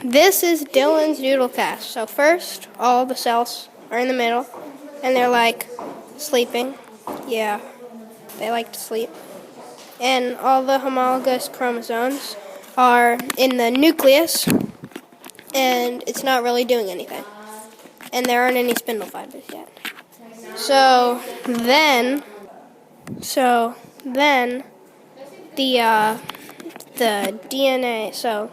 This is Dylan's Doodle cast. So first, all the cells are in the middle, and they're like sleeping. Yeah, they like to sleep. And all the homologous chromosomes are in the nucleus, and it's not really doing anything. And there aren't any spindle fibers yet. So then the DNA. So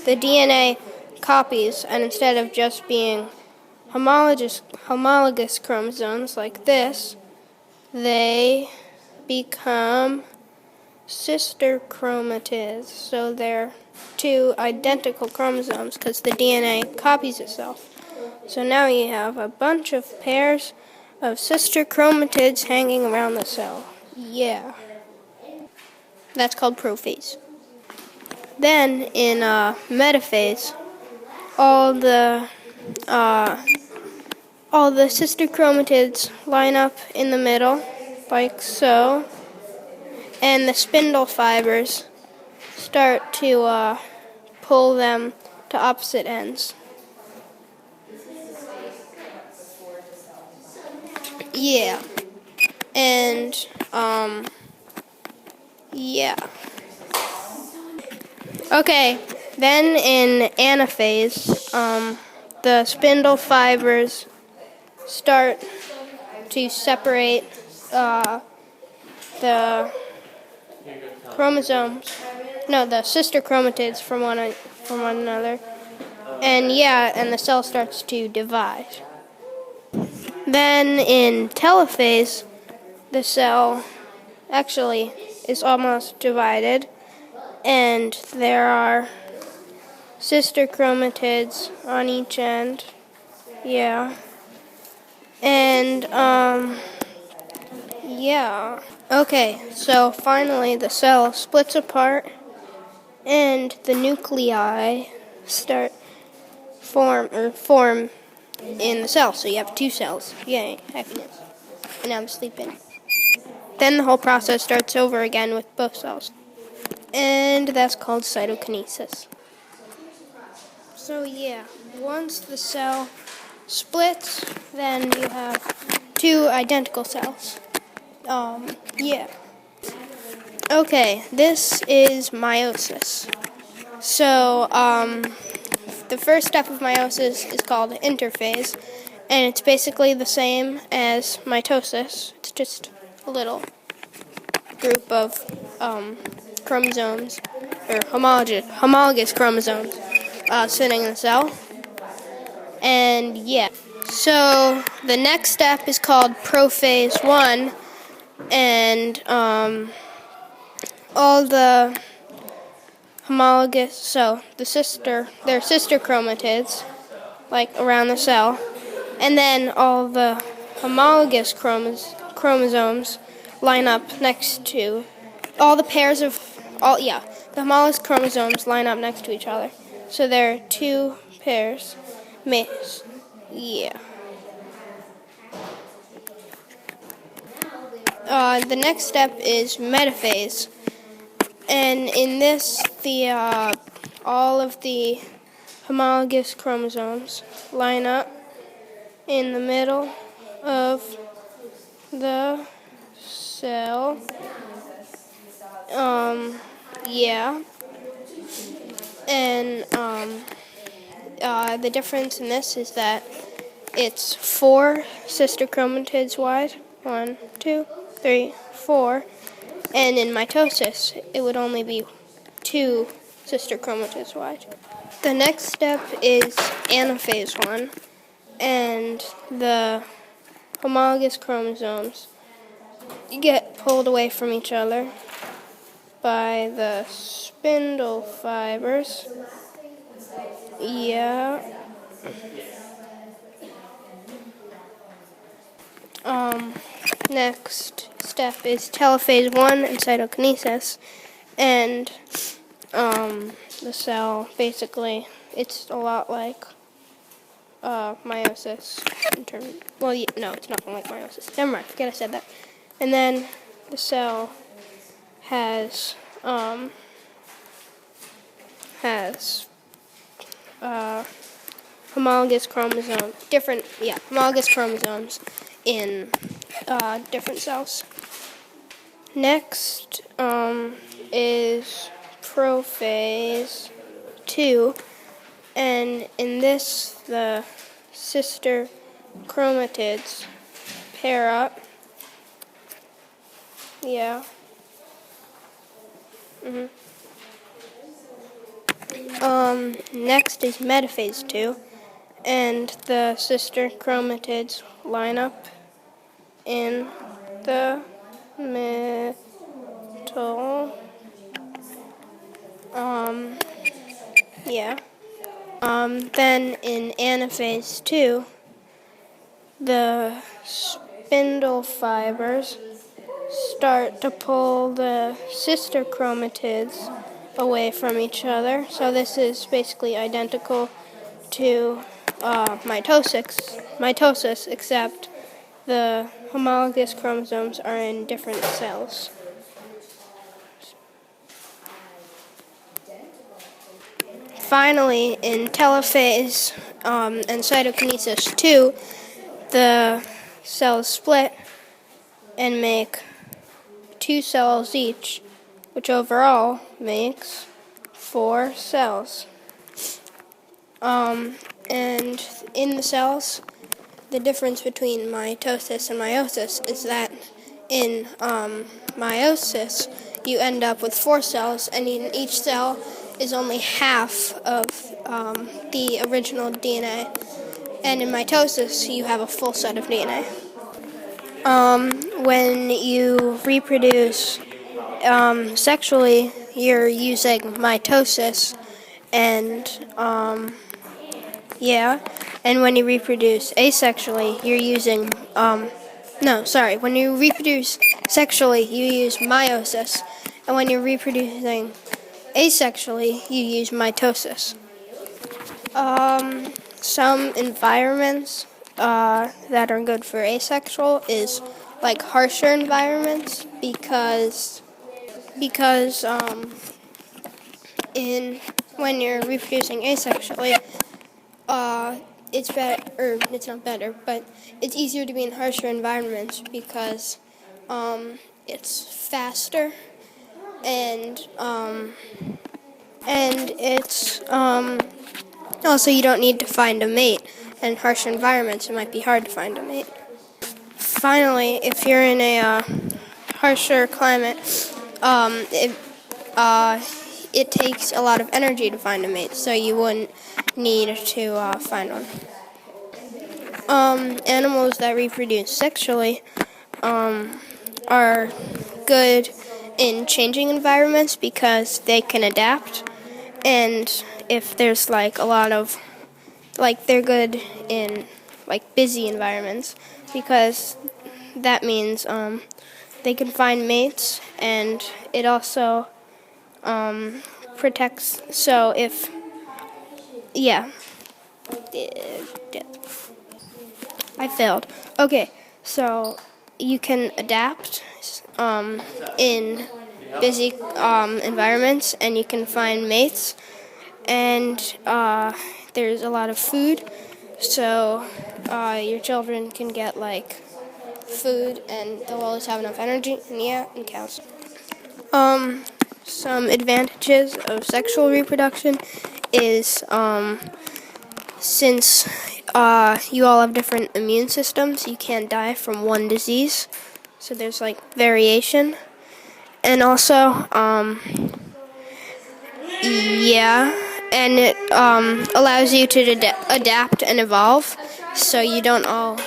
the DNA copies, and instead of just being homologous chromosomes like this, they become sister chromatids. So they're two identical chromosomes because the DNA copies itself. So now you have a bunch of pairs of sister chromatids hanging around the cell. Yeah. That's called prophase. Then in metaphase, all the sister chromatids line up in the middle, like so, and the spindle fibers start to pull them to opposite ends. Yeah. And yeah. Okay, then in anaphase, the spindle fibers start to separate the sister chromatids from one another, and the cell starts to divide. Then in telophase, the cell actually is almost divided, and there are sister chromatids on each end. Yeah. And, yeah. Okay, so finally the cell splits apart, and the nuclei form in the cell. So you have two cells. Yay, happiness. And now I'm sleeping. Then the whole process starts over again with both cells. And that's called cytokinesis. So yeah, once the cell splits, then you have two identical cells. Yeah. Okay, this is meiosis. So, the first step of meiosis is called interphase, and it's basically the same as mitosis. It's just a little group of chromosomes, or homologous chromosomes, sitting in the cell. And yeah. So the next step is called prophase 1, and all the homologous, they're sister chromatids, like around the cell, and then all the homologous chromosomes line up next to the homologous chromosomes line up next to each other. So there are two pairs. Yeah. The next step is metaphase, and in this, all of the homologous chromosomes line up in the middle of the cell. Yeah. And the difference in this is that it's 4 sister chromatids wide. 1, 2, 3, 4. And in mitosis, it would only be 2 sister chromatids wide. The next step is anaphase 1, and the homologous chromosomes get pulled away from each other by the spindle fibers. Yeah. Next step is telophase 1 and cytokinesis, and the cell, basically, it's a lot like meiosis. No, it's nothing like meiosis. Never mind, forget I said that. And then the cell has homologous chromosomes, homologous chromosomes in different cells. Next is prophase 2, and in this the sister chromatids pair up. Yeah. Next is metaphase 2, and the sister chromatids line up in the middle. Yeah. Then in anaphase 2, the spindle fibers start to pull the sister chromatids away from each other. So this is basically identical to mitosis, except the homologous chromosomes are in different cells. Finally, in telophase and cytokinesis 2, the cells split and make 2 cells each, which overall makes 4 cells. And in the cells, the difference between mitosis and meiosis is that in meiosis, you end up with 4 cells, and in each cell is only half of the original DNA. And in mitosis, you have a full set of DNA. When you reproduce sexually, you're using mitosis, and and when you reproduce asexually, you're using when you reproduce sexually, you use meiosis, and when you're reproducing asexually, you use mitosis. Some environments that are good for asexual is like harsher environments because when you're reproducing asexually, it's better, or it's not better, but it's easier to be in harsher environments because it's faster and it's also you don't need to find a mate. In harsher environments, it might be hard to find a mate. Finally, if you're in a harsher climate, it takes a lot of energy to find a mate, so you wouldn't need to find one. Animals that reproduce sexually are good in changing environments because they can adapt, and if there's like a lot of they're good in busy environments because that means they can find mates, and it also protects. So if I failed. Okay, so you can adapt in busy environments, and you can find mates, and there's a lot of food, so your children can get food, and they'll always have enough energy, and cows. Some advantages of sexual reproduction is since you all have different immune systems, you can't die from one disease, so there's variation, and also and it allows you to adapt and evolve, so you don't all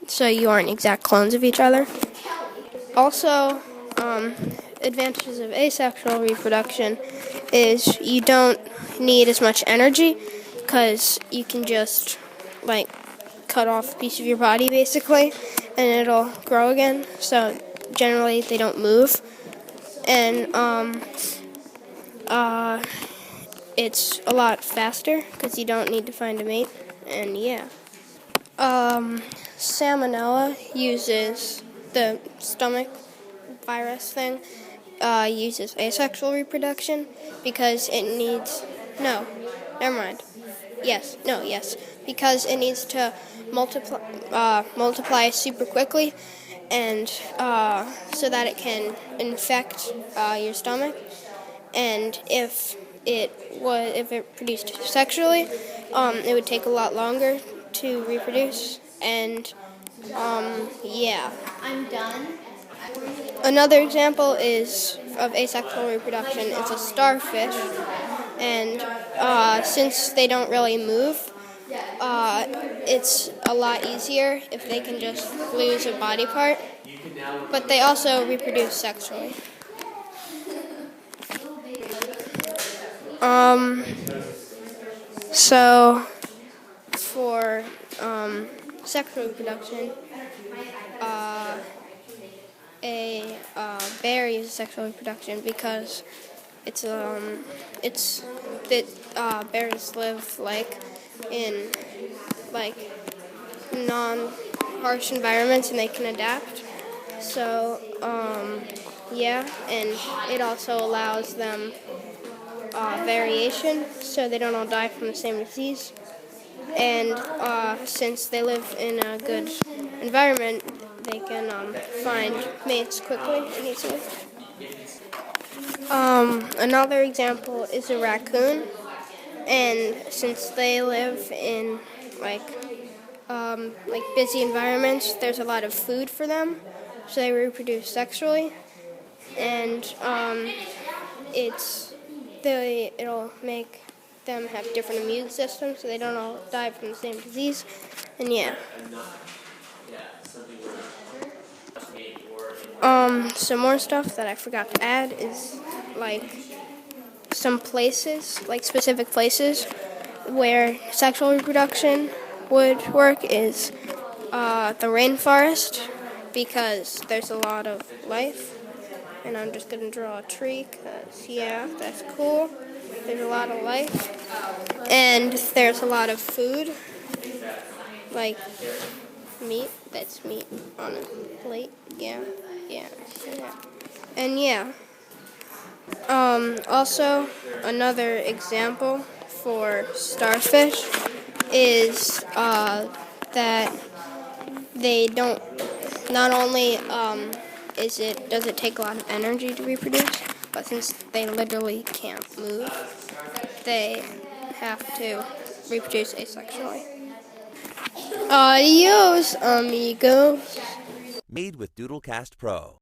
so you aren't exact clones of each other. Also, advantages of asexual reproduction is you don't need as much energy because you can just cut off a piece of your body basically, and it'll grow again. So generally they don't move, and it's a lot faster because you don't need to find a mate, and Salmonella uses the stomach virus thing, uses asexual reproduction because it needs Never mind. Yes. No. Yes. Because it needs to multiply super quickly, and so that it can infect your stomach. And if it produced sexually, it would take a lot longer to reproduce. And yeah. I'm done. Another example is of asexual reproduction. It's a starfish, and since they don't really move, it's a lot easier if they can just lose a body part. But they also reproduce sexually. So for sexual reproduction, a bear uses sexual reproduction because it's that bears live in like non-harsh environments and they can adapt. So yeah, and it also allows them variation, so they don't all die from the same disease. And since they live in a good environment, they can find mates quickly and easily. Another example is a raccoon, and since they live in like busy environments, there's a lot of food for them, so they reproduce sexually, and it'll make them have different immune systems, so they don't all die from the same disease. And yeah. Some more stuff that I forgot to add is like some places, like specific places where sexual reproduction would work is the rainforest, because there's a lot of life. And I'm just going to draw a tree because, yeah, that's cool. There's a lot of life. And there's a lot of food, like meat. That's meat on a plate. Yeah. And yeah. Also, another example for starfish is that they don't, not only does it take a lot of energy to reproduce, but since they literally can't move, they have to reproduce asexually. Adios, amigos. Made with Doodlecast Pro.